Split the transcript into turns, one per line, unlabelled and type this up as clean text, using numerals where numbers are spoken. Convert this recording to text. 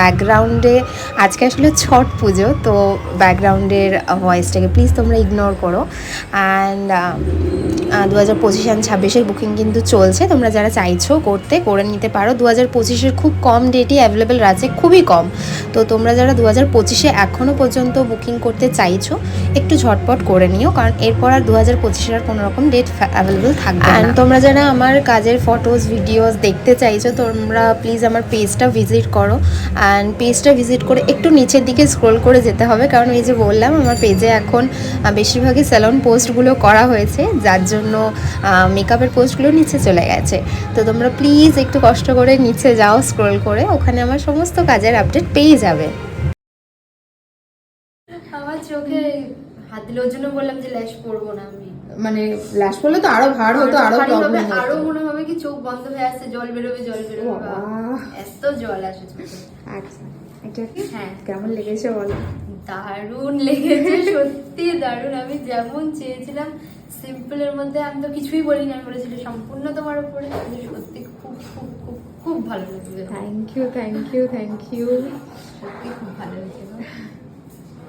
ব্যাকগ্রাউন্ডে আজকে আসলে ছট পুজো, তো ব্যাকগ্রাউন্ডের ভয়েসটাকে প্লিজ তোমরা ইগনোর করো। অ্যান্ড 2025 অ্যান্ড 26-এর বুকিং কিন্তু চলছে, তোমরা যারা চাইছো করতে করে নিতে পারো। 2025-এর খুব কম ডেটই অ্যাভেলেবেল আছে, খুবই কম। তো তোমরা যারা 2025-এ এখনও পর্যন্ত বুকিং করতে চাইছো একটু ঝটপট করে নিও, কারণ এরপর আর 2025-এর আর কোনো রকম ডেট অ্যাভেলেবেল থাকবে না। অ্যান্ড তোমরা যারা আমার কাজের ফটোস ভিডিওস দেখতে চাইছো তোমরা প্লিজ আমার পেজটা ভিজিট করো। অ্যান্ড পেজটা ভিজিট করে একটু নিচের দিকে স্ক্রল করে যেতে হবে, কারণ এই যে বললাম আমার পেজে এখন বেশিরভাগই স্যালন পোস্টগুলো করা হয়েছে, যার জন্য মেকআপের পোস্টগুলো নিচে চলে গেছে। তো তোমরা প্লিজ একটু কষ্ট করে নিচে যাও, স্ক্রল করে, ওখানে আমার সমস্ত কাজের আপডেট পেয়ে যাবে।
আমার চোখে হাত দিলে, ওর জন্য বললাম যে ল্যাশ পরবো না আমি।
মানে ল্যাশ পরলে তো আরো ভার হতো, আরো প্রবলেম হতো,
আরো মনে হবে কি চোখ বন্ধ হয়ে আসছে, জল বেরোবে জল বেরোবে, এত জল আসে চোখে।
আচ্ছা, এটা কি
হ্যাঁ
কেমন লেগেছে বলো?
দারুণ লেগেছে, সত্যি দারুণ। আমি যেমন চেয়েছিলাম সিম্পলের মধ্যে, আমি তো কিছুই বলিনি, আমি বলেছিলাম সম্পূর্ণ তোমার উপরে, সত্যি খুব খুব খুব খুব ভালো লাগছে।
Thank you, thank you, thank you,
সত্যি খুব ভালো লেগেছে।